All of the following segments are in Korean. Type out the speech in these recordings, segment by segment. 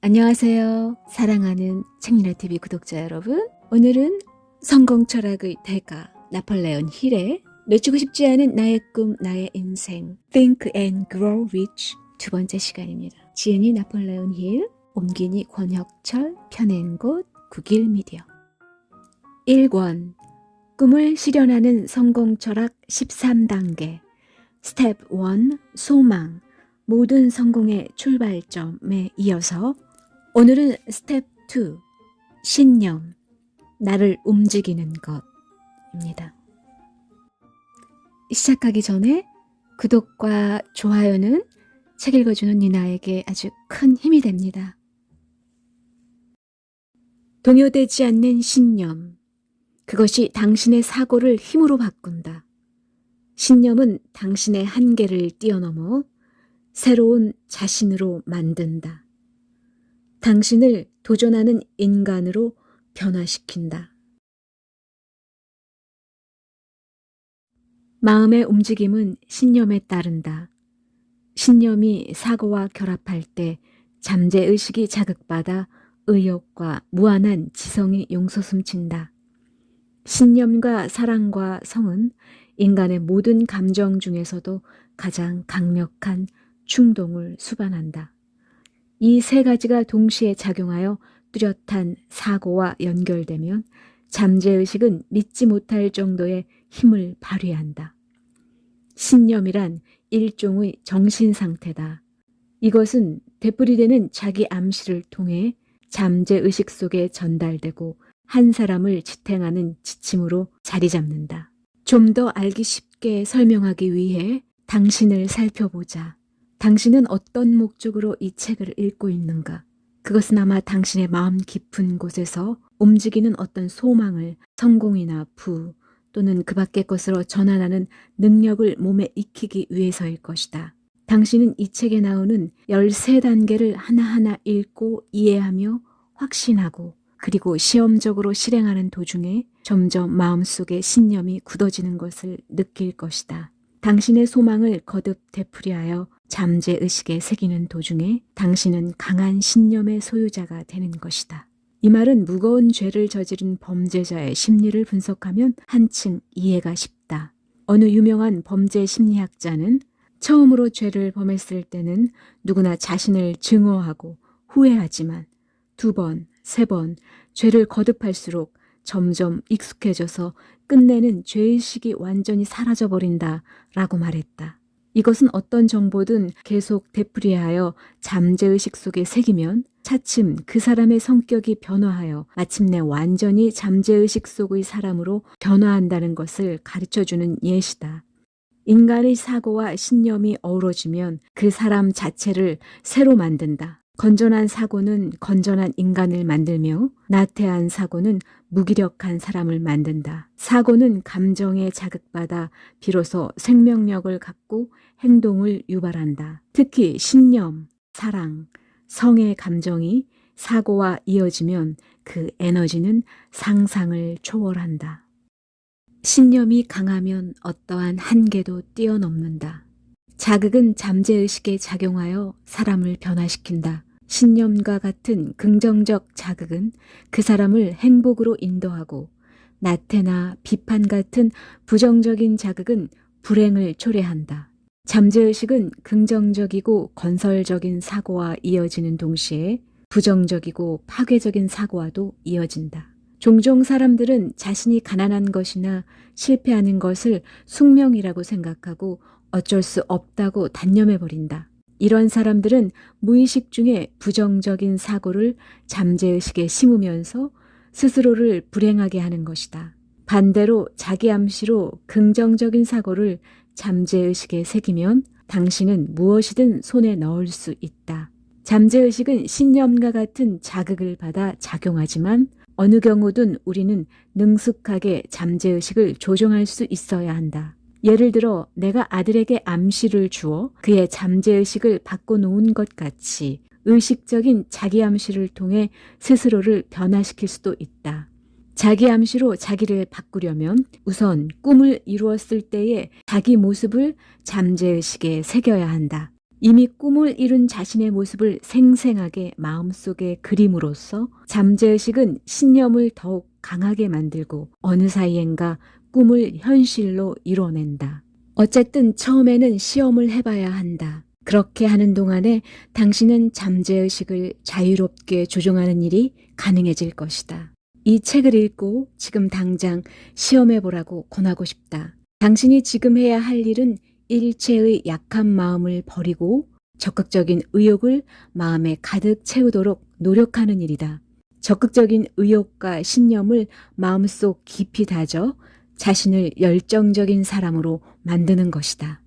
안녕하세요. 사랑하는 책미라TV 구독자 여러분. 오늘은 성공 철학의 대가 나폴레온 힐의 놓치고 싶지 않은 나의 꿈, 나의 인생 Think and Grow Rich 두 번째 시간입니다. 지은이 나폴레온 힐, 옮기니 권혁철, 펴낸 곳 국일미디어 1권 꿈을 실현하는 성공 철학 13단계 스텝 1 소망 모든 성공의 출발점에 이어서 오늘은 스텝 2 신념 나를 움직이는 것입니다. 시작하기 전에 구독과 좋아요는 책 읽어주는 니나에게 아주 큰 힘이 됩니다. 동요되지 않는 신념 그것이 당신의 사고를 힘으로 바꾼다. 신념은 당신의 한계를 뛰어넘어 새로운 자신으로 만든다. 당신을 도전하는 인간으로 변화시킨다. 마음의 움직임은 신념에 따른다. 신념이 사고와 결합할 때 잠재의식이 자극받아 의욕과 무한한 지성이 용솟음친다. 신념과 사랑과 성은 인간의 모든 감정 중에서도 가장 강력한 충동을 수반한다. 이 세 가지가 동시에 작용하여 뚜렷한 사고와 연결되면 잠재의식은 믿지 못할 정도의 힘을 발휘한다. 신념이란 일종의 정신상태다. 이것은 되풀이되는 자기 암시를 통해 잠재의식 속에 전달되고 한 사람을 지탱하는 지침으로 자리 잡는다. 좀 더 알기 쉽게 설명하기 위해 당신을 살펴보자. 당신은 어떤 목적으로 이 책을 읽고 있는가? 그것은 아마 당신의 마음 깊은 곳에서 움직이는 어떤 소망을 성공이나 부 또는 그 밖의 것으로 전환하는 능력을 몸에 익히기 위해서일 것이다. 당신은 이 책에 나오는 13단계를 하나하나 읽고 이해하며 확신하고 그리고 시험적으로 실행하는 도중에 점점 마음속에 신념이 굳어지는 것을 느낄 것이다. 당신의 소망을 거듭 되풀이하여 잠재의식에 새기는 도중에 당신은 강한 신념의 소유자가 되는 것이다. 이 말은 무거운 죄를 저지른 범죄자의 심리를 분석하면 한층 이해가 쉽다. 어느 유명한 범죄 심리학자는 처음으로 죄를 범했을 때는 누구나 자신을 증오하고 후회하지만 2번, 3번 죄를 거듭할수록 점점 익숙해져서 끝내는 죄의식이 완전히 사라져버린다 라고 말했다. 이것은 어떤 정보든 계속 되풀이하여 잠재의식 속에 새기면 차츰 그 사람의 성격이 변화하여 마침내 완전히 잠재의식 속의 사람으로 변화한다는 것을 가르쳐주는 예시다. 인간의 사고와 신념이 어우러지면 그 사람 자체를 새로 만든다. 건전한 사고는 건전한 인간을 만들며 나태한 사고는 무기력한 사람을 만든다. 사고는 감정에 자극받아 비로소 생명력을 갖고 행동을 유발한다. 특히 신념, 사랑, 성의 감정이 사고와 이어지면 그 에너지는 상상을 초월한다. 신념이 강하면 어떠한 한계도 뛰어넘는다. 자극은 잠재의식에 작용하여 사람을 변화시킨다. 신념과 같은 긍정적 자극은 그 사람을 행복으로 인도하고 나태나 비판 같은 부정적인 자극은 불행을 초래한다. 잠재의식은 긍정적이고 건설적인 사고와 이어지는 동시에 부정적이고 파괴적인 사고와도 이어진다. 종종 사람들은 자신이 가난한 것이나 실패하는 것을 숙명이라고 생각하고 어쩔 수 없다고 단념해버린다. 이런 사람들은 무의식 중에 부정적인 사고를 잠재의식에 심으면서 스스로를 불행하게 하는 것이다. 반대로 자기 암시로 긍정적인 사고를 잠재의식에 새기면 당신은 무엇이든 손에 넣을 수 있다. 잠재의식은 신념과 같은 자극을 받아 작용하지만 어느 경우든 우리는 능숙하게 잠재의식을 조정할 수 있어야 한다. 예를 들어 내가 아들에게 암시를 주어 그의 잠재의식을 바꿔놓은 것 같이 의식적인 자기 암시를 통해 스스로를 변화시킬 수도 있다. 자기 암시로 자기를 바꾸려면 우선 꿈을 이루었을 때의 자기 모습을 잠재의식에 새겨야 한다. 이미 꿈을 이룬 자신의 모습을 생생하게 마음속에 그림으로써 잠재의식은 신념을 더욱 강하게 만들고 어느 사이엔가 꿈을 현실로 이뤄낸다. 어쨌든 처음에는 시험을 해봐야 한다. 그렇게 하는 동안에 당신은 잠재의식을 자유롭게 조종하는 일이 가능해질 것이다. 이 책을 읽고 지금 당장 시험해보라고 권하고 싶다. 당신이 지금 해야 할 일은 일체의 약한 마음을 버리고 적극적인 의욕을 마음에 가득 채우도록 노력하는 일이다. 적극적인 의욕과 신념을 마음속 깊이 다져 자신을 열정적인 사람으로 만드는 것이다.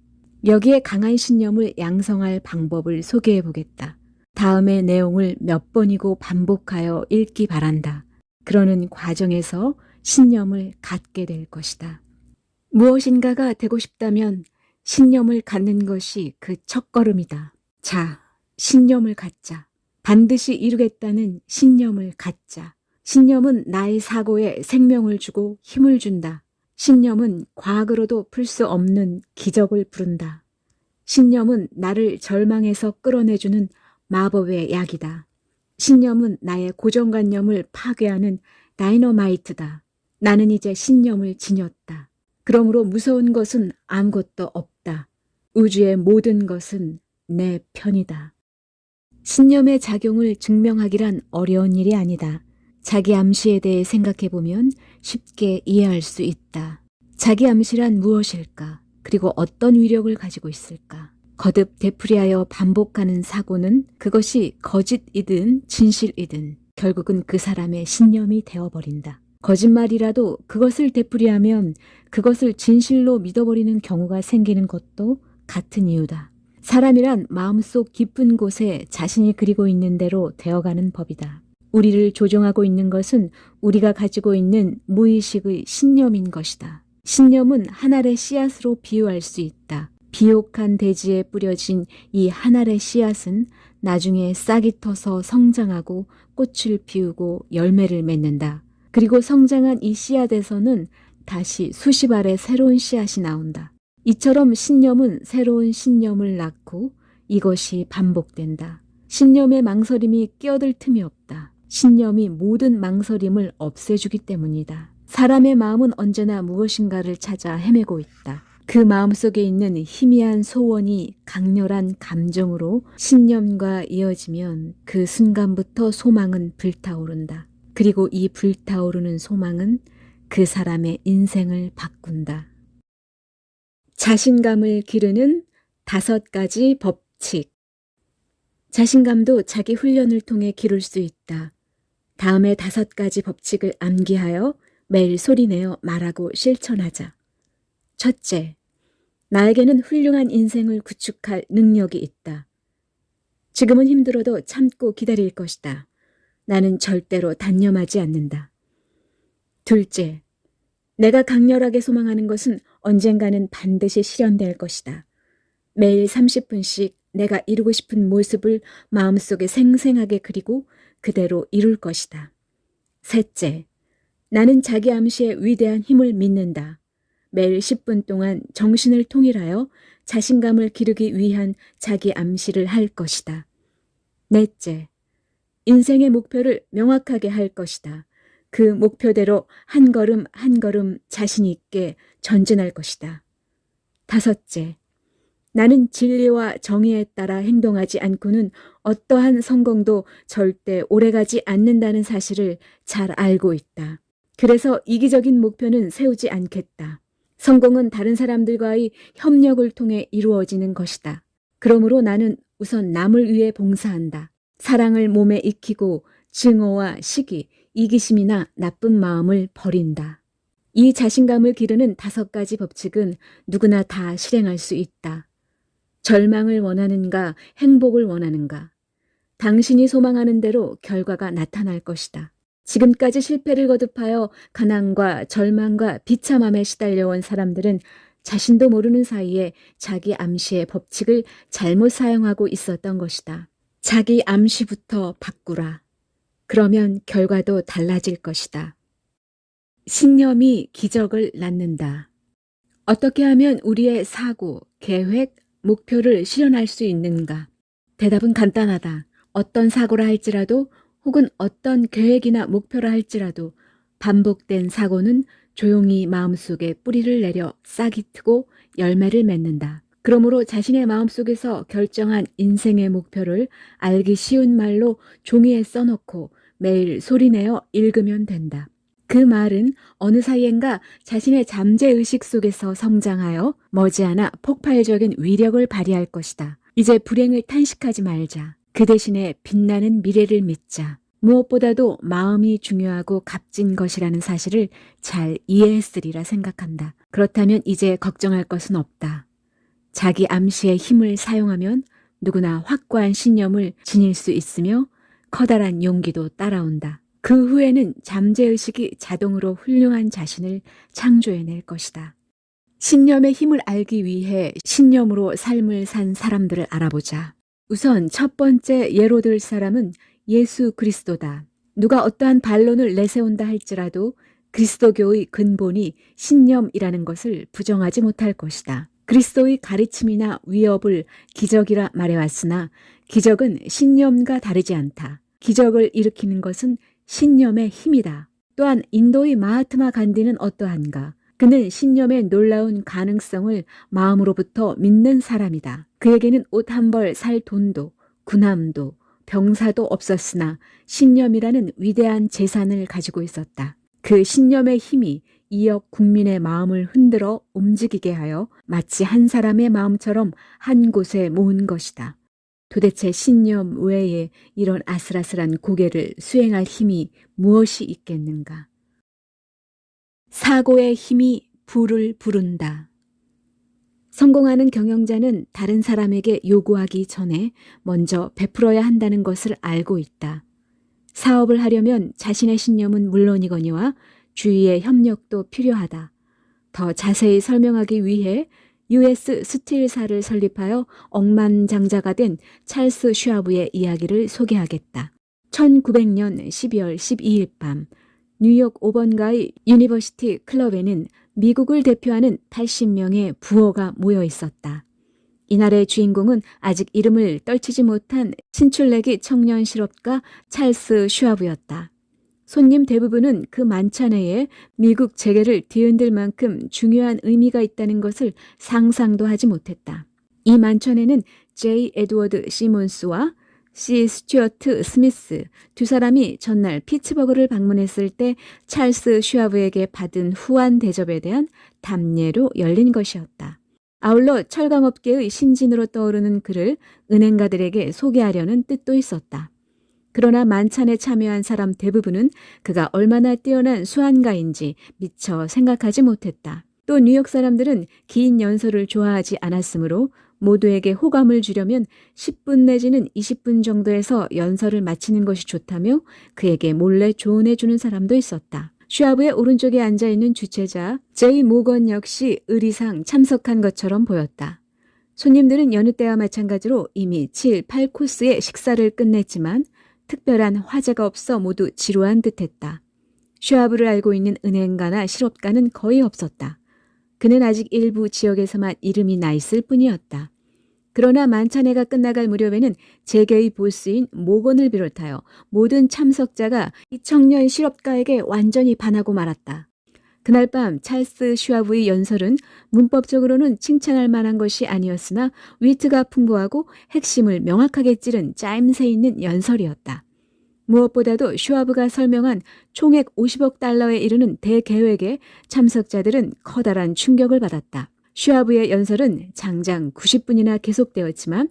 여기에 강한 신념을 양성할 방법을 소개해 보겠다. 다음의 내용을 몇 번이고 반복하여 읽기 바란다. 그러는 과정에서 신념을 갖게 될 것이다. 무엇인가가 되고 싶다면 신념을 갖는 것이 그 첫걸음이다. 자, 신념을 갖자. 반드시 이루겠다는 신념을 갖자. 신념은 나의 사고에 생명을 주고 힘을 준다. 신념은 과학으로도 풀 수 없는 기적을 부른다. 신념은 나를 절망에서 끌어내주는 마법의 약이다. 신념은 나의 고정관념을 파괴하는 다이너마이트다. 나는 이제 신념을 지녔다. 그러므로 무서운 것은 아무것도 없다. 우주의 모든 것은 내 편이다. 신념의 작용을 증명하기란 어려운 일이 아니다. 자기 암시에 대해 생각해보면 쉽게 이해할 수 있다. 자기 암시란 무엇일까? 그리고 어떤 위력을 가지고 있을까? 거듭 되풀이하여 반복하는 사고는 그것이 거짓이든 진실이든 결국은 그 사람의 신념이 되어버린다. 거짓말이라도 그것을 되풀이하면 그것을 진실로 믿어버리는 경우가 생기는 것도 같은 이유다. 사람이란 마음속 깊은 곳에 자신이 그리고 있는 대로 되어가는 법이다. 우리를 조종하고 있는 것은 우리가 가지고 있는 무의식의 신념인 것이다. 신념은 한 알의 씨앗으로 비유할 수 있다. 비옥한 대지에 뿌려진 이 한 알의 씨앗은 나중에 싹이 터서 성장하고 꽃을 피우고 열매를 맺는다. 그리고 성장한 이 씨앗에서는 다시 수십 알의 새로운 씨앗이 나온다. 이처럼 신념은 새로운 신념을 낳고 이것이 반복된다. 신념의 망설임이 끼어들 틈이 없다. 신념이 모든 망설임을 없애주기 때문이다. 사람의 마음은 언제나 무엇인가를 찾아 헤매고 있다. 그 마음속에 있는 희미한 소원이 강렬한 감정으로 신념과 이어지면 그 순간부터 소망은 불타오른다. 그리고 이 불타오르는 소망은 그 사람의 인생을 바꾼다. 자신감을 기르는 5가지 법칙. 자신감도 자기 훈련을 통해 기를 수 있다. 다음의 5가지 법칙을 암기하여 매일 소리내어 말하고 실천하자. 첫째, 나에게는 훌륭한 인생을 구축할 능력이 있다. 지금은 힘들어도 참고 기다릴 것이다. 나는 절대로 단념하지 않는다. 둘째, 내가 강렬하게 소망하는 것은 언젠가는 반드시 실현될 것이다. 매일 30분씩 내가 이루고 싶은 모습을 마음속에 생생하게 그리고 그대로 이룰 것이다. 셋째, 나는 자기 암시의 위대한 힘을 믿는다. 매일 10분 동안 정신을 통일하여 자신감을 기르기 위한 자기 암시를 할 것이다. 넷째, 인생의 목표를 명확하게 할 것이다. 그 목표대로 한 걸음 한 걸음 자신 있게 전진할 것이다. 다섯째, 나는 진리와 정의에 따라 행동하지 않고는 어떠한 성공도 절대 오래가지 않는다는 사실을 잘 알고 있다. 그래서 이기적인 목표는 세우지 않겠다. 성공은 다른 사람들과의 협력을 통해 이루어지는 것이다. 그러므로 나는 우선 남을 위해 봉사한다. 사랑을 몸에 익히고 증오와 시기, 이기심이나 나쁜 마음을 버린다. 이 자신감을 기르는 5가지 법칙은 누구나 다 실행할 수 있다. 절망을 원하는가, 행복을 원하는가? 당신이 소망하는 대로 결과가 나타날 것이다. 지금까지 실패를 거듭하여 가난과 절망과 비참함에 시달려온 사람들은 자신도 모르는 사이에 자기 암시의 법칙을 잘못 사용하고 있었던 것이다. 자기 암시부터 바꾸라. 그러면 결과도 달라질 것이다. 신념이 기적을 낳는다. 어떻게 하면 우리의 사고, 계획, 목표를 실현할 수 있는가? 대답은 간단하다. 어떤 사고라 할지라도 혹은 어떤 계획이나 목표라 할지라도 반복된 사고는 조용히 마음속에 뿌리를 내려 싹이 트고 열매를 맺는다. 그러므로 자신의 마음속에서 결정한 인생의 목표를 알기 쉬운 말로 종이에 써놓고 매일 소리내어 읽으면 된다. 그 말은 어느 사이엔가 자신의 잠재의식 속에서 성장하여 머지않아 폭발적인 위력을 발휘할 것이다. 이제 불행을 탄식하지 말자. 그 대신에 빛나는 미래를 믿자. 무엇보다도 마음이 중요하고 값진 것이라는 사실을 잘 이해했으리라 생각한다. 그렇다면 이제 걱정할 것은 없다. 자기 암시의 힘을 사용하면 누구나 확고한 신념을 지닐 수 있으며 커다란 용기도 따라온다. 그 후에는 잠재의식이 자동으로 훌륭한 자신을 창조해낼 것이다. 신념의 힘을 알기 위해 신념으로 삶을 산 사람들을 알아보자. 우선 첫 번째 예로 들 사람은 예수 그리스도다. 누가 어떠한 반론을 내세운다 할지라도 그리스도교의 근본이 신념이라는 것을 부정하지 못할 것이다. 그리스도의 가르침이나 위협을 기적이라 말해왔으나 기적은 신념과 다르지 않다. 기적을 일으키는 것은 신념의 힘이다. 또한 인도의 마하트마 간디는 어떠한가? 그는 신념의 놀라운 가능성을 마음으로부터 믿는 사람이다. 그에게는 옷 한 벌 살 돈도 군함도 병사도 없었으나 신념이라는 위대한 재산을 가지고 있었다. 그 신념의 힘이 2억 국민의 마음을 흔들어 움직이게 하여 마치 한 사람의 마음처럼 한 곳에 모은 것이다. 도대체 신념 외에 이런 아슬아슬한 고개를 수행할 힘이 무엇이 있겠는가? 사고의 힘이 부를 부른다. 성공하는 경영자는 다른 사람에게 요구하기 전에 먼저 베풀어야 한다는 것을 알고 있다. 사업을 하려면 자신의 신념은 물론이거니와 주위의 협력도 필요하다. 더 자세히 설명하기 위해 US 스틸사를 설립하여 억만장자가 된 찰스 슈와브의 이야기를 소개하겠다. 1900년 12월 12일 밤 뉴욕 5번가의 유니버시티 클럽에는 미국을 대표하는 80명의 부호가 모여 있었다. 이날의 주인공은 아직 이름을 떨치지 못한 신출내기 청년 실업가 찰스 슈와브였다. 손님 대부분은 그 만찬회에 미국 재계를 뒤흔들 만큼 중요한 의미가 있다는 것을 상상도 하지 못했다. 이 만찬회는 J. 에드워드 시몬스와 C. 스튜어트 스미스 두 사람이 전날 피츠버그를 방문했을 때 찰스 슈와브에게 받은 후한 대접에 대한 답례로 열린 것이었다. 아울러 철강업계의 신진으로 떠오르는 그를 은행가들에게 소개하려는 뜻도 있었다. 그러나 만찬에 참여한 사람 대부분은 그가 얼마나 뛰어난 수완가인지 미처 생각하지 못했다. 또 뉴욕 사람들은 긴 연설을 좋아하지 않았으므로 모두에게 호감을 주려면 10분 내지는 20분 정도에서 연설을 마치는 것이 좋다며 그에게 몰래 조언해주는 사람도 있었다. 슈와브의 오른쪽에 앉아있는 주최자 제이 모건 역시 의리상 참석한 것처럼 보였다. 손님들은 여느 때와 마찬가지로 이미 7, 8코스의 식사를 끝냈지만 특별한 화제가 없어 모두 지루한 듯했다. 슈와브를 알고 있는 은행가나 실업가는 거의 없었다. 그는 아직 일부 지역에서만 이름이 나 있을 뿐이었다. 그러나 만찬회가 끝나갈 무렵에는 재계의 보스인 모건을 비롯하여 모든 참석자가 이 청년 실업가에게 완전히 반하고 말았다. 그날 밤 찰스 슈와브의 연설은 문법적으로는 칭찬할 만한 것이 아니었으나 위트가 풍부하고 핵심을 명확하게 찌른 짜임새 있는 연설이었다. 무엇보다도 슈와브가 설명한 총액 50억 달러에 이르는 대계획에 참석자들은 커다란 충격을 받았다. 슈와브의 연설은 장장 90분이나 계속되었지만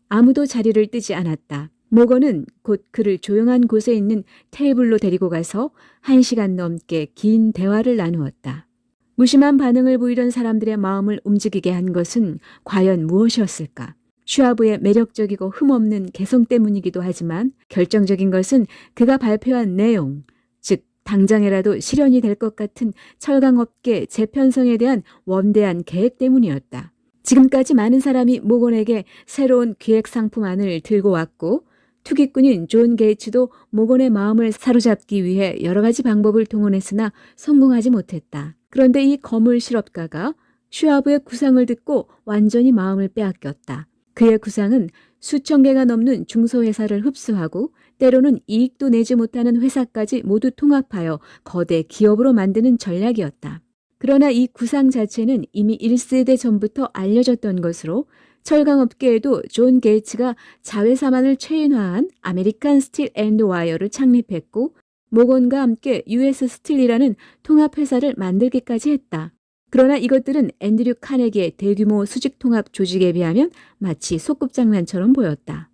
아무도 자리를 뜨지 않았다. 모건은 곧 그를 조용한 곳에 있는 테이블로 데리고 가서 1시간 넘게 긴 대화를 나누었다. 무심한 반응을 보이던 사람들의 마음을 움직이게 한 것은 과연 무엇이었을까? 슈와브의 매력적이고 흠없는 개성 때문이기도 하지만 결정적인 것은 그가 발표한 내용, 즉 당장이라도 실현이 될 것 같은 철강업계 재편성에 대한 원대한 계획 때문이었다. 지금까지 많은 사람이 모건에게 새로운 기획 상품안을 들고 왔고 투기꾼인 존 게이츠도 모건의 마음을 사로잡기 위해 여러 가지 방법을 동원했으나 성공하지 못했다. 그런데 이 거물 실업가가 슈와브의 구상을 듣고 완전히 마음을 빼앗겼다. 그의 구상은 수천 개가 넘는 중소회사를 흡수하고 때로는 이익도 내지 못하는 회사까지 모두 통합하여 거대 기업으로 만드는 전략이었다. 그러나 이 구상 자체는 이미 1세대 전부터 알려졌던 것으로 철강업계에도 존 게이츠가 자회사만을 최인화한 아메리칸 스틸 앤드 와이어를 창립했고 모건과 함께 US 스틸이라는 통합회사를 만들기까지 했다. 그러나 이것들은 앤드류 카네기의 대규모 수직통합 조직에 비하면 마치 소꿉장난처럼 보였다.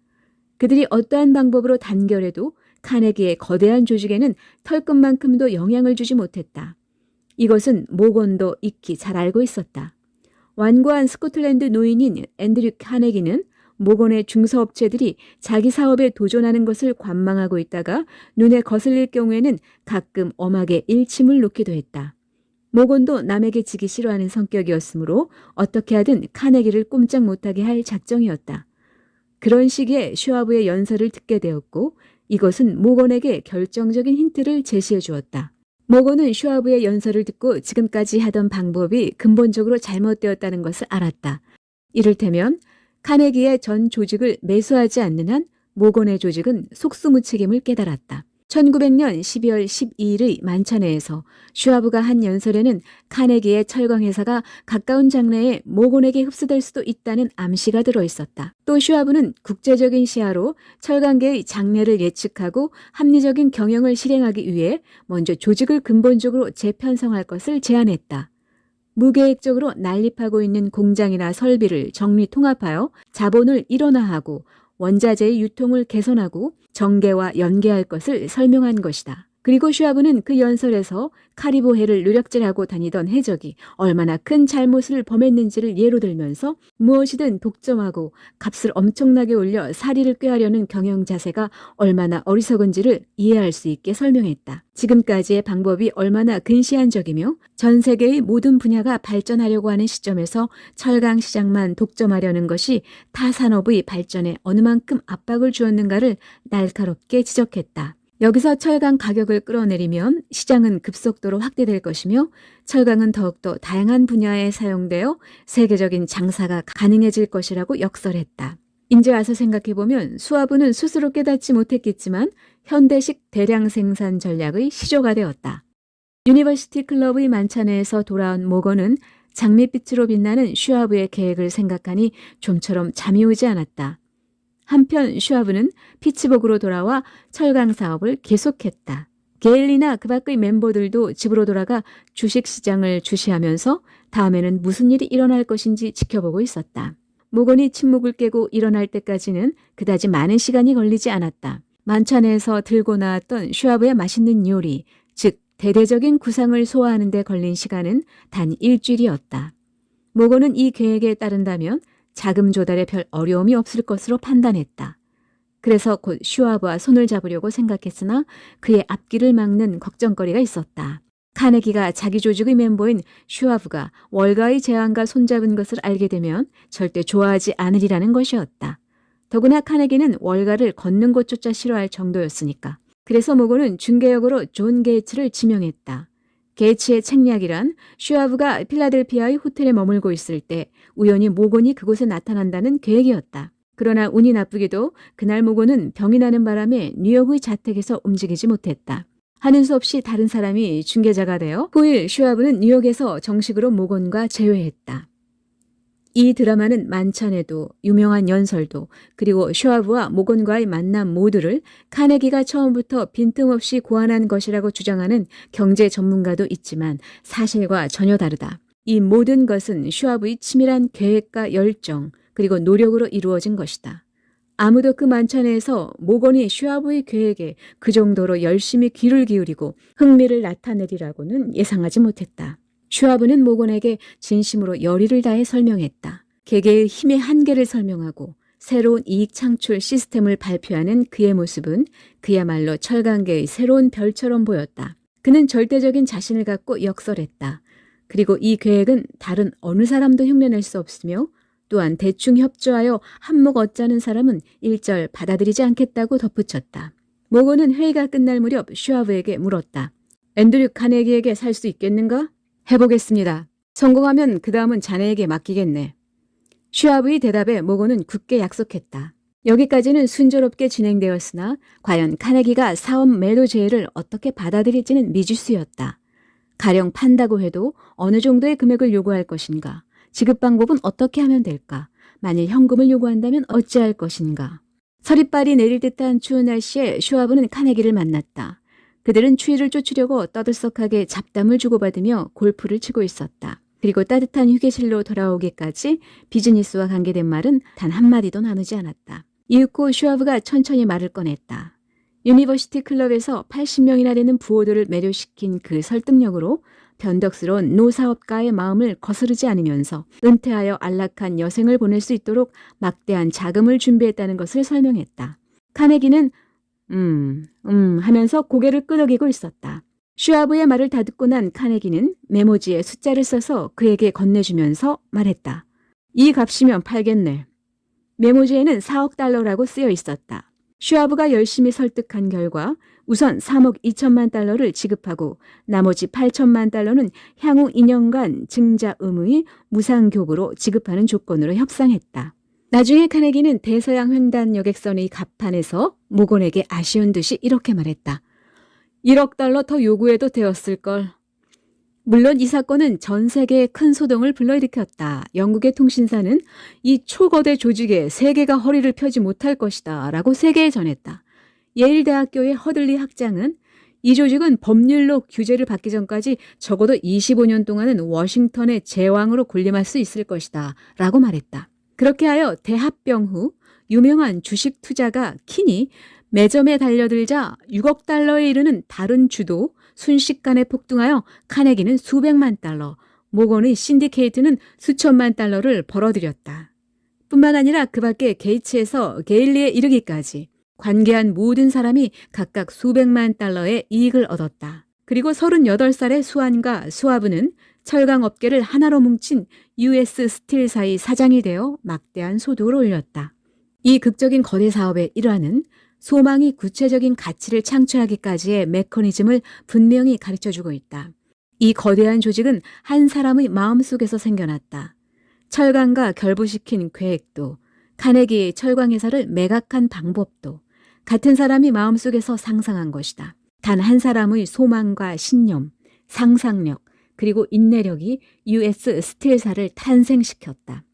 그들이 어떠한 방법으로 단결해도 카네기의 거대한 조직에는 털끝만큼도 영향을 주지 못했다. 이것은 모건도 익히 잘 알고 있었다. 완고한 스코틀랜드 노인인 앤드류 카네기는 모건의 중소업체들이 자기 사업에 도전하는 것을 관망하고 있다가 눈에 거슬릴 경우에는 가끔 엄하게 일침을 놓기도 했다. 모건도 남에게 지기 싫어하는 성격이었으므로 어떻게 하든 카네기를 꼼짝 못하게 할 작정이었다. 그런 시기에 슈와브의 연설을 듣게 되었고 이것은 모건에게 결정적인 힌트를 제시해 주었다. 모건은 슈와브의 연설을 듣고 지금까지 하던 방법이 근본적으로 잘못되었다는 것을 알았다. 이를테면 카네기의 전 조직을 매수하지 않는 한 모건의 조직은 속수무책임을 깨달았다. 1900년 12월 12일의 만찬회에서 슈와브가 한 연설에는 카네기의 철강회사가 가까운 장래에 모건에게 흡수될 수도 있다는 암시가 들어있었다. 또 슈와브는 국제적인 시야로 철강계의 장래를 예측하고 합리적인 경영을 실행하기 위해 먼저 조직을 근본적으로 재편성할 것을 제안했다. 무계획적으로 난립하고 있는 공장이나 설비를 정리 통합하여 자본을 일원화하고 원자재의 유통을 개선하고 정계와 연계할 것을 설명한 것이다. 그리고 슈와브는 그 연설에서 카리브해를 누력질하고 다니던 해적이 얼마나 큰 잘못을 범했는지를 예로 들면서 무엇이든 독점하고 값을 엄청나게 올려 사리를 꾀하려는 경영 자세가 얼마나 어리석은지를 이해할 수 있게 설명했다. 지금까지의 방법이 얼마나 근시안적이며 전 세계의 모든 분야가 발전하려고 하는 시점에서 철강 시장만 독점하려는 것이 타 산업의 발전에 어느 만큼 압박을 주었는가를 날카롭게 지적했다. 여기서 철강 가격을 끌어내리면 시장은 급속도로 확대될 것이며 철강은 더욱더 다양한 분야에 사용되어 세계적인 장사가 가능해질 것이라고 역설했다. 이제 와서 생각해보면 슈와브는 스스로 깨닫지 못했겠지만 현대식 대량 생산 전략의 시조가 되었다. 유니버시티 클럽의 만찬회에서 돌아온 모건은 장밋빛으로 빛나는 슈와브의 계획을 생각하니 좀처럼 잠이 오지 않았다. 한편 슈와브는 피츠버그로 돌아와 철강 사업을 계속했다. 게일리나 그 밖의 멤버들도 집으로 돌아가 주식시장을 주시하면서 다음에는 무슨 일이 일어날 것인지 지켜보고 있었다. 모건이 침묵을 깨고 일어날 때까지는 그다지 많은 시간이 걸리지 않았다. 만찬에서 들고 나왔던 슈와브의 맛있는 요리, 즉 대대적인 구상을 소화하는 데 걸린 시간은 단 일주일이었다. 모건은 이 계획에 따른다면 자금 조달에 별 어려움이 없을 것으로 판단했다. 그래서 곧 슈와브와 손을 잡으려고 생각했으나 그의 앞길을 막는 걱정거리가 있었다. 카네기가 자기 조직의 멤버인 슈와브가 월가의 제안과 손잡은 것을 알게 되면 절대 좋아하지 않으리라는 것이었다. 더구나 카네기는 월가를 걷는 것조차 싫어할 정도였으니까. 그래서 모건은 중개역으로 존 게이츠를 지명했다. 게이츠의 책략이란 슈와브가 필라델피아의 호텔에 머물고 있을 때 우연히 모건이 그곳에 나타난다는 계획이었다. 그러나 운이 나쁘게도 그날 모건은 병이 나는 바람에 뉴욕의 자택에서 움직이지 못했다. 하는 수 없이 다른 사람이 중개자가 되어 후일 슈와브는 뉴욕에서 정식으로 모건과 재회했다. 이 드라마는 만찬에도 유명한 연설도 그리고 슈와브와 모건과의 만남 모두를 카네기가 처음부터 빈틈없이 고안한 것이라고 주장하는 경제 전문가도 있지만 사실과 전혀 다르다. 이 모든 것은 슈와브의 치밀한 계획과 열정 그리고 노력으로 이루어진 것이다. 아무도 그 만찬에서 모건이 슈와브의 계획에 그 정도로 열심히 귀를 기울이고 흥미를 나타내리라고는 예상하지 못했다. 슈와브는 모건에게 진심으로 열의를 다해 설명했다. 개개의 힘의 한계를 설명하고 새로운 이익 창출 시스템을 발표하는 그의 모습은 그야말로 철강계의 새로운 별처럼 보였다. 그는 절대적인 자신을 갖고 역설했다. 그리고 이 계획은 다른 어느 사람도 흉내낼 수 없으며 또한 대충 협조하여 한몫 얻자는 사람은 일절 받아들이지 않겠다고 덧붙였다. 모건은 회의가 끝날 무렵 슈와브에게 물었다. 앤드류 카네기에게 살 수 있겠는가? 해보겠습니다. 성공하면 그 다음은 자네에게 맡기겠네. 슈아브의 대답에 모건은 굳게 약속했다. 여기까지는 순조롭게 진행되었으나 과연 카네기가 사업 매도 제의를 어떻게 받아들일지는 미지수였다. 가령 판다고 해도 어느 정도의 금액을 요구할 것인가? 지급 방법은 어떻게 하면 될까? 만일 현금을 요구한다면 어찌할 것인가? 서리빨이 내릴 듯한 추운 날씨에 슈아브는 카네기를 만났다. 그들은 추위를 쫓으려고 떠들썩하게 잡담을 주고받으며 골프를 치고 있었다. 그리고 따뜻한 휴게실로 돌아오기까지 비즈니스와 관계된 말은 단 한마디도 나누지 않았다. 이윽고 슈아브가 천천히 말을 꺼냈다. 유니버시티 클럽에서 80명이나 되는 부호들을 매료시킨 그 설득력으로 변덕스러운 노사업가의 마음을 거스르지 않으면서 은퇴하여 안락한 여생을 보낼 수 있도록 막대한 자금을 준비했다는 것을 설명했다. 카네기는 하면서 고개를 끄덕이고 있었다. 슈아브의 말을 다 듣고 난 카네기는 메모지에 숫자를 써서 그에게 건네주면서 말했다. 이 값이면 팔겠네. 메모지에는 4억 달러라고 쓰여 있었다. 슈아브가 열심히 설득한 결과 우선 3억 2천만 달러를 지급하고 나머지 8천만 달러는 향후 2년간 증자 의무의 무상교부로 지급하는 조건으로 협상했다. 나중에 카네기는 대서양 횡단 여객선의 갑판에서 모건에게 아쉬운 듯이 이렇게 말했다. 1억 달러 더 요구해도 되었을걸. 물론 이 사건은 전 세계에 큰 소동을 불러일으켰다. 영국의 통신사는 이 초거대 조직에 세계가 허리를 펴지 못할 것이다 라고 세계에 전했다. 예일대학교의 허들리 학장은 이 조직은 법률로 규제를 받기 전까지 적어도 25년 동안은 워싱턴의 제왕으로 군림할 수 있을 것이다 라고 말했다. 그렇게 하여 대합병 후 유명한 주식 투자가 킨이 매점에 달려들자 6억 달러에 이르는 다른 주도 순식간에 폭등하여 카네기는 수백만 달러, 모건의 신디케이트는 수천만 달러를 벌어들였다. 뿐만 아니라 그 밖에 게이츠에서 게일리에 이르기까지 관계한 모든 사람이 각각 수백만 달러의 이익을 얻었다. 그리고 38살의 수완과 수아브는 철강업계를 하나로 뭉친 US 스틸사의 사장이 되어 막대한 소득을 올렸다. 이 극적인 거대 사업의 일환은 소망이 구체적인 가치를 창출하기까지의 메커니즘을 분명히 가르쳐주고 있다. 이 거대한 조직은 한 사람의 마음속에서 생겨났다. 철강과 결부시킨 계획도, 카네기의 철강회사를 매각한 방법도 같은 사람이 마음속에서 상상한 것이다. 단 한 사람의 소망과 신념, 상상력, 그리고 인내력이 US 스틸사를 탄생시켰다.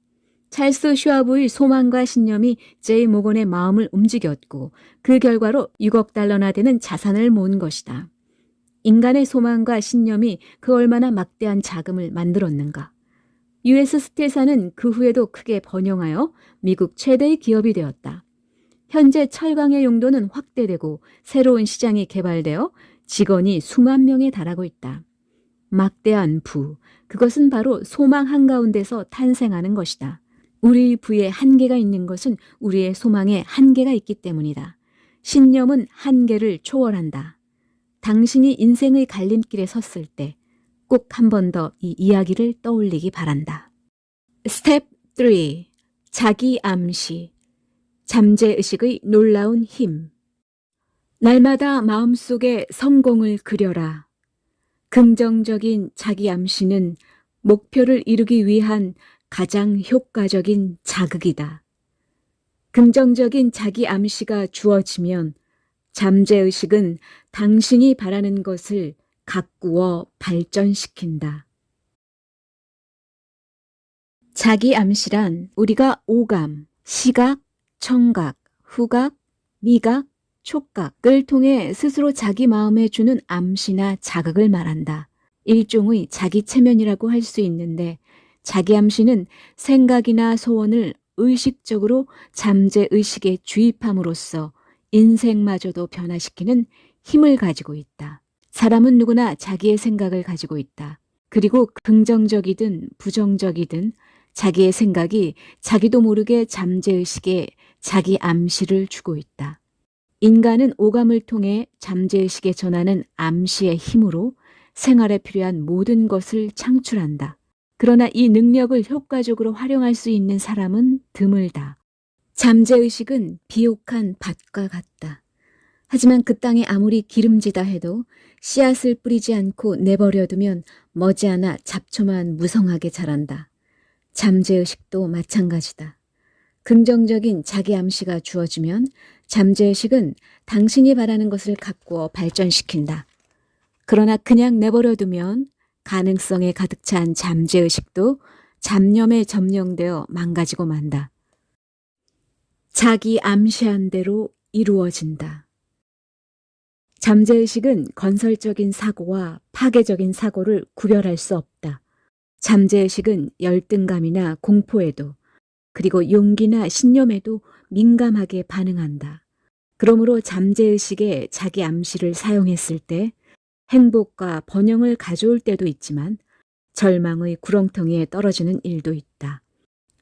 찰스 슈아브의 소망과 신념이 제이 모건의 마음을 움직였고 그 결과로 6억 달러나 되는 자산을 모은 것이다. 인간의 소망과 신념이 그 얼마나 막대한 자금을 만들었는가. US 스틸사는 그 후에도 크게 번영하여 미국 최대의 기업이 되었다. 현재 철강의 용도는 확대되고 새로운 시장이 개발되어 직원이 수만 명에 달하고 있다. 막대한 부, 그것은 바로 소망 한가운데서 탄생하는 것이다. 우리 부에 한계가 있는 것은 우리의 소망에 한계가 있기 때문이다. 신념은 한계를 초월한다. 당신이 인생의 갈림길에 섰을 때 꼭 한 번 더 이 이야기를 떠올리기 바란다. 스텝 3. 자기 암시. 잠재의식의 놀라운 힘. 날마다 마음속에 성공을 그려라. 긍정적인 자기 암시는 목표를 이루기 위한 가장 효과적인 자극이다. 긍정적인 자기 암시가 주어지면 잠재의식은 당신이 바라는 것을 가꾸어 발전시킨다. 자기 암시란 우리가 오감, 시각, 청각, 후각, 미각, 촉각을 통해 스스로 자기 마음에 주는 암시나 자극을 말한다. 일종의 자기 체면이라고 할 수 있는데 자기 암시는 생각이나 소원을 의식적으로 잠재의식에 주입함으로써 인생마저도 변화시키는 힘을 가지고 있다. 사람은 누구나 자기의 생각을 가지고 있다. 그리고 긍정적이든 부정적이든 자기의 생각이 자기도 모르게 잠재의식에 자기 암시를 주고 있다. 인간은 오감을 통해 잠재의식에 전하는 암시의 힘으로 생활에 필요한 모든 것을 창출한다. 그러나 이 능력을 효과적으로 활용할 수 있는 사람은 드물다. 잠재의식은 비옥한 밭과 같다. 하지만 그 땅이 아무리 기름지다 해도 씨앗을 뿌리지 않고 내버려두면 머지않아 잡초만 무성하게 자란다. 잠재의식도 마찬가지다. 긍정적인 자기 암시가 주어지면 잠재의식은 당신이 바라는 것을 가꾸어 발전시킨다. 그러나 그냥 내버려두면 가능성에 가득 찬 잠재의식도 잡념에 점령되어 망가지고 만다. 자기 암시한 대로 이루어진다. 잠재의식은 건설적인 사고와 파괴적인 사고를 구별할 수 없다. 잠재의식은 열등감이나 공포에도 그리고 용기나 신념에도 민감하게 반응한다. 그러므로 잠재의식에 자기 암시를 사용했을 때 행복과 번영을 가져올 때도 있지만 절망의 구렁텅이에 떨어지는 일도 있다.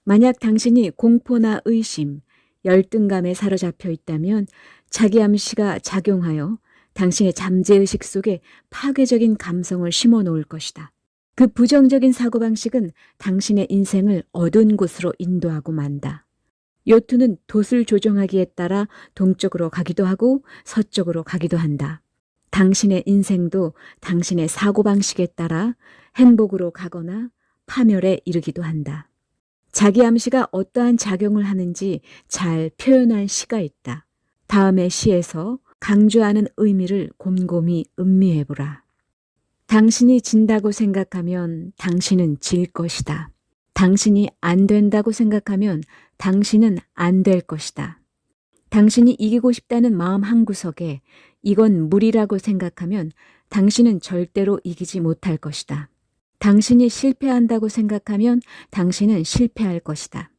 만약 당신이 공포나 의심, 열등감에 사로잡혀 있다면 자기 암시가 작용하여 당신의 잠재의식 속에 파괴적인 감성을 심어 놓을 것이다. 그 부정적인 사고방식은 당신의 인생을 어두운 곳으로 인도하고 만다. 요트는 돛을 조종하기에 따라 동쪽으로 가기도 하고 서쪽으로 가기도 한다. 당신의 인생도 당신의 사고방식에 따라 행복으로 가거나 파멸에 이르기도 한다. 자기 암시가 어떠한 작용을 하는지 잘 표현한 시가 있다. 다음의 시에서 강조하는 의미를 곰곰이 음미해보라. 당신이 진다고 생각하면 당신은 질 것이다. 당신이 안 된다고 생각하면 당신은 안 될 것이다. 당신이 이기고 싶다는 마음 한구석에 이건 무리라고 생각하면 당신은 절대로 이기지 못할 것이다. 당신이 실패한다고 생각하면 당신은 실패할 것이다.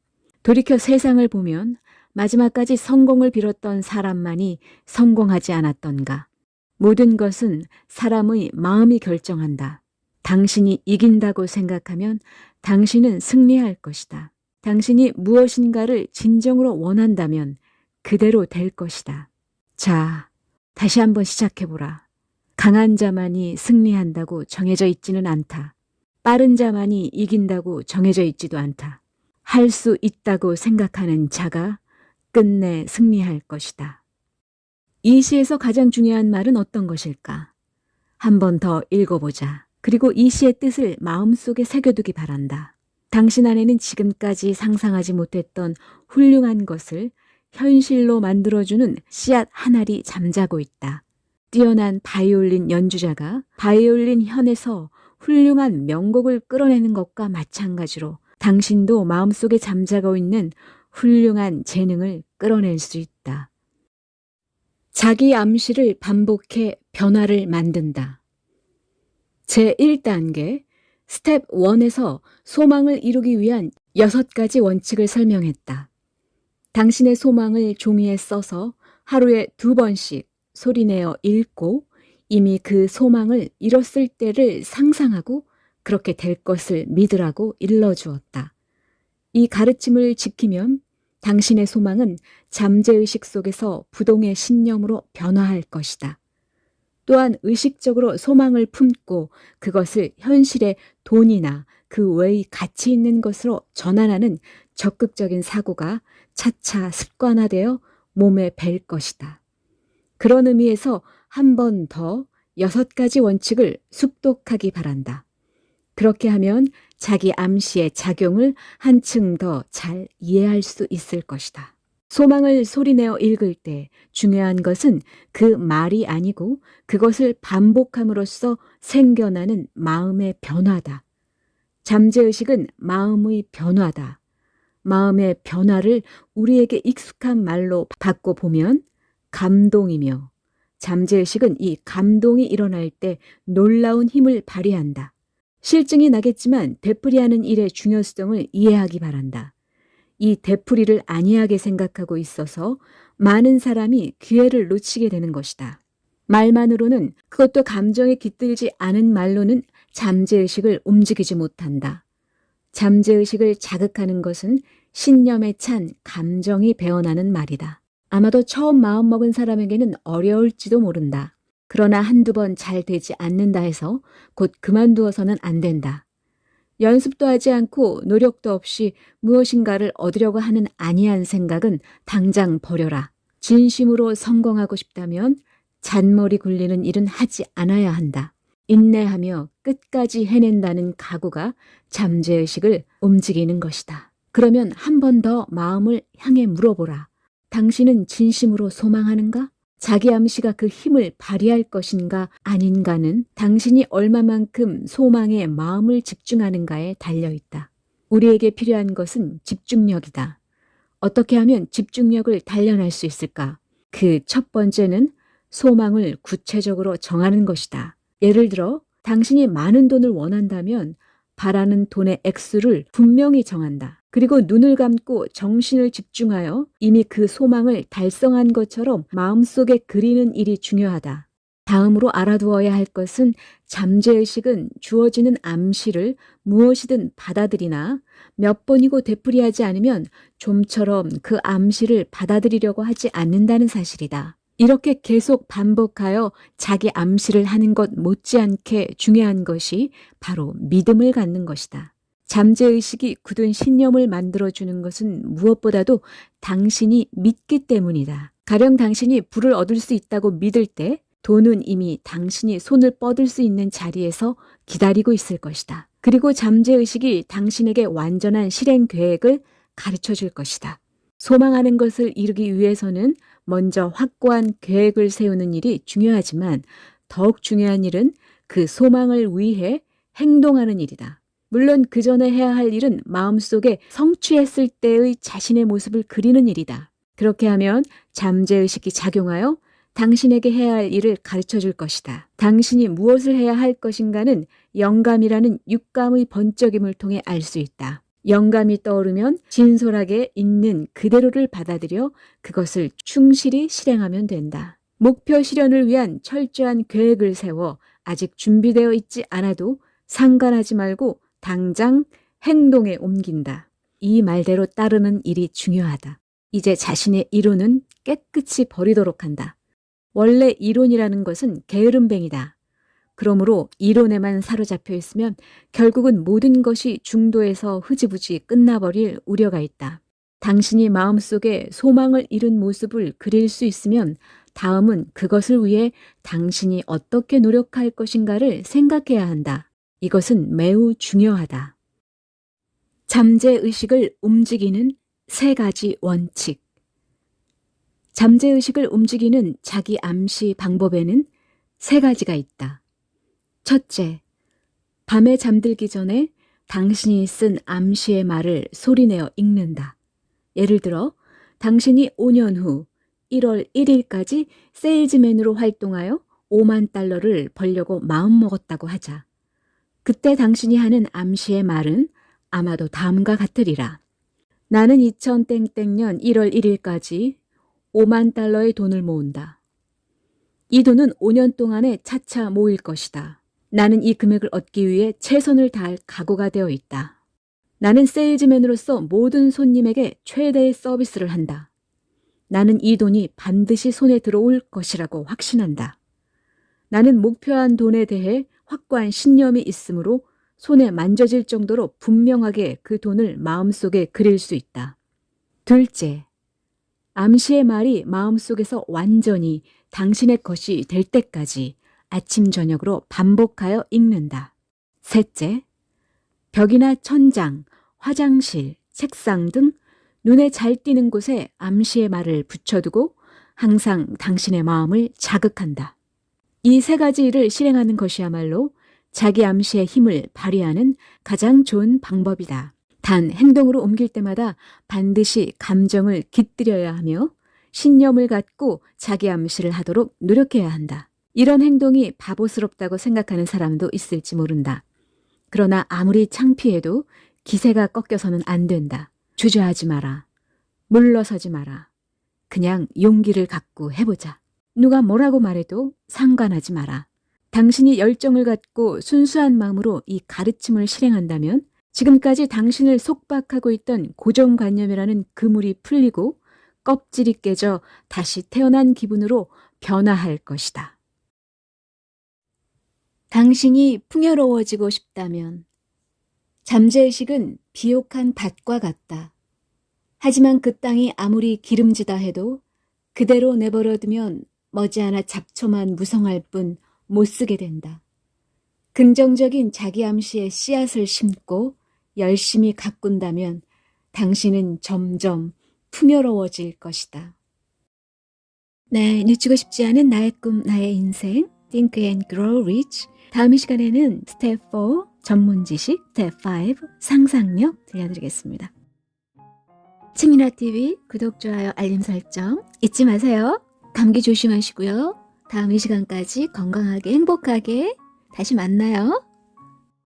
돌이켜 세상을 보면 마지막까지 성공을 빌었던 사람만이 성공하지 않았던가. 모든 것은 사람의 마음이 결정한다. 당신이 이긴다고 생각하면 당신은 승리할 것이다. 당신이 무엇인가를 진정으로 원한다면 그대로 될 것이다. 자, 다시 한번 시작해보라. 강한 자만이 승리한다고 정해져 있지는 않다. 빠른 자만이 이긴다고 정해져 있지도 않다. 할 수 있다고 생각하는 자가 끝내 승리할 것이다. 이 시에서 가장 중요한 말은 어떤 것일까? 한 번 더 읽어보자. 그리고 이 시의 뜻을 마음속에 새겨두기 바란다. 당신 안에는 지금까지 상상하지 못했던 훌륭한 것을 현실로 만들어주는 씨앗 한 알이 잠자고 있다. 뛰어난 바이올린 연주자가 바이올린 현에서 훌륭한 명곡을 끌어내는 것과 마찬가지로 당신도 마음속에 잠자고 있는 훌륭한 재능을 끌어낼 수 있다. 자기 암시를 반복해 변화를 만든다. 제1단계 스텝 1에서 소망을 이루기 위한 6가지 원칙을 설명했다. 당신의 소망을 종이에 써서 하루에 2번씩 소리내어 읽고 이미 그 소망을 이뤘을 때를 상상하고 그렇게 될 것을 믿으라고 일러주었다. 이 가르침을 지키면 당신의 소망은 잠재의식 속에서 부동의 신념으로 변화할 것이다. 또한 의식적으로 소망을 품고 그것을 현실의 돈이나 그 외의 가치 있는 것으로 전환하는 적극적인 사고가 차차 습관화되어 몸에 뵐 것이다. 그런 의미에서 한 번 더 6가지 원칙을 숙독하기 바란다. 그렇게 하면 자기 암시의 작용을 한층 더 잘 이해할 수 있을 것이다. 소망을 소리내어 읽을 때 중요한 것은 그 말이 아니고 그것을 반복함으로써 생겨나는 마음의 변화다. 잠재의식은 마음의 변화다. 마음의 변화를 우리에게 익숙한 말로 바꿔보면 감동이며 잠재의식은 이 감동이 일어날 때 놀라운 힘을 발휘한다. 실증이 나겠지만 되풀이하는 일의 중요성을 이해하기 바란다. 이 되풀이를 안이하게 생각하고 있어서 많은 사람이 기회를 놓치게 되는 것이다. 말만으로는 그것도 감정에 깃들지 않은 말로는 잠재의식을 움직이지 못한다. 잠재의식을 자극하는 것은 신념에 찬 감정이 배어나는 말이다. 아마도 처음 마음먹은 사람에게는 어려울지도 모른다. 그러나 한두 번 잘 되지 않는다 해서 곧 그만두어서는 안 된다. 연습도 하지 않고 노력도 없이 무엇인가를 얻으려고 하는 안이한 생각은 당장 버려라. 진심으로 성공하고 싶다면 잔머리 굴리는 일은 하지 않아야 한다. 인내하며 끝까지 해낸다는 각오가 잠재의식을 움직이는 것이다. 그러면 한 번 더 마음을 향해 물어보라. 당신은 진심으로 소망하는가? 자기 암시가 그 힘을 발휘할 것인가 아닌가는 당신이 얼마만큼 소망에 마음을 집중하는가에 달려있다. 우리에게 필요한 것은 집중력이다. 어떻게 하면 집중력을 단련할 수 있을까? 그 첫 번째는 소망을 구체적으로 정하는 것이다. 예를 들어 당신이 많은 돈을 원한다면 바라는 돈의 액수를 분명히 정한다. 그리고 눈을 감고 정신을 집중하여 이미 그 소망을 달성한 것처럼 마음속에 그리는 일이 중요하다. 다음으로 알아두어야 할 것은 잠재의식은 주어지는 암시를 무엇이든 받아들이나 몇 번이고 되풀이하지 않으면 좀처럼 그 암시를 받아들이려고 하지 않는다는 사실이다. 이렇게 계속 반복하여 자기 암시를 하는 것 못지않게 중요한 것이 바로 믿음을 갖는 것이다. 잠재의식이 굳은 신념을 만들어주는 것은 무엇보다도 당신이 믿기 때문이다. 가령 당신이 부를 얻을 수 있다고 믿을 때 돈은 이미 당신이 손을 뻗을 수 있는 자리에서 기다리고 있을 것이다. 그리고 잠재의식이 당신에게 완전한 실행 계획을 가르쳐 줄 것이다. 소망하는 것을 이루기 위해서는 먼저 확고한 계획을 세우는 일이 중요하지만 더욱 중요한 일은 그 소망을 위해 행동하는 일이다. 물론 그 전에 해야 할 일은 마음속에 성취했을 때의 자신의 모습을 그리는 일이다. 그렇게 하면 잠재의식이 작용하여 당신에게 해야 할 일을 가르쳐 줄 것이다. 당신이 무엇을 해야 할 것인가는 영감이라는 육감의 번쩍임을 통해 알 수 있다. 영감이 떠오르면 진솔하게 있는 그대로를 받아들여 그것을 충실히 실행하면 된다. 목표 실현을 위한 철저한 계획을 세워 아직 준비되어 있지 않아도 상관하지 말고 당장 행동에 옮긴다. 이 말대로 따르는 일이 중요하다. 이제 자신의 이론은 깨끗이 버리도록 한다. 원래 이론이라는 것은 게으름뱅이다. 그러므로 이론에만 사로잡혀 있으면 결국은 모든 것이 중도에서 흐지부지 끝나버릴 우려가 있다. 당신이 마음속에 소망을 이룬 모습을 그릴 수 있으면 다음은 그것을 위해 당신이 어떻게 노력할 것인가를 생각해야 한다. 이것은 매우 중요하다. 잠재의식을 움직이는 3가지 원칙. 잠재의식을 움직이는 자기 암시 방법에는 3가지가 있다. 첫째, 밤에 잠들기 전에 당신이 쓴 암시의 말을 소리내어 읽는다. 예를 들어 당신이 5년 후 1월 1일까지 세일즈맨으로 활동하여 5만 달러를 벌려고 마음먹었다고 하자. 그때 당신이 하는 암시의 말은 아마도 다음과 같으리라. 나는 2000땡땡년 1월 1일까지 5만 달러의 돈을 모은다. 이 돈은 5년 동안에 차차 모일 것이다. 나는 이 금액을 얻기 위해 최선을 다할 각오가 되어 있다. 나는 세일즈맨으로서 모든 손님에게 최대의 서비스를 한다. 나는 이 돈이 반드시 손에 들어올 것이라고 확신한다. 나는 목표한 돈에 대해 확고한 신념이 있으므로 손에 만져질 정도로 분명하게 그 돈을 마음속에 그릴 수 있다. 둘째, 암시의 말이 마음속에서 완전히 당신의 것이 될 때까지 아침 저녁으로 반복하여 읽는다. 셋째, 벽이나 천장, 화장실, 책상 등 눈에 잘 띄는 곳에 암시의 말을 붙여두고 항상 당신의 마음을 자극한다. 이 3가지 일을 실행하는 것이야말로 자기 암시의 힘을 발휘하는 가장 좋은 방법이다. 단 행동으로 옮길 때마다 반드시 감정을 깃들여야 하며 신념을 갖고 자기 암시를 하도록 노력해야 한다. 이런 행동이 바보스럽다고 생각하는 사람도 있을지 모른다. 그러나 아무리 창피해도 기세가 꺾여서는 안 된다. 주저하지 마라. 물러서지 마라. 그냥 용기를 갖고 해보자. 누가 뭐라고 말해도 상관하지 마라. 당신이 열정을 갖고 순수한 마음으로 이 가르침을 실행한다면 지금까지 당신을 속박하고 있던 고정관념이라는 그물이 풀리고 껍질이 깨져 다시 태어난 기분으로 변화할 것이다. 당신이 풍요로워지고 싶다면 잠재의식은 비옥한 밭과 같다. 하지만 그 땅이 아무리 기름지다 해도 그대로 내버려두면 머지않아 잡초만 무성할 뿐 못 쓰게 된다. 긍정적인 자기암시의 씨앗을 심고 열심히 가꾼다면 당신은 점점 풍요로워질 것이다. 네, 늦추고 싶지 않은 나의 꿈, 나의 인생, Think and Grow Rich. 다음 이 시간에는 스텝 4, 전문 지식, 스텝 5, 상상력 들려드리겠습니다. 층이나TV 구독, 좋아요, 알림 설정 잊지 마세요. 감기 조심하시고요. 다음 이 시간까지 건강하게 행복하게 다시 만나요.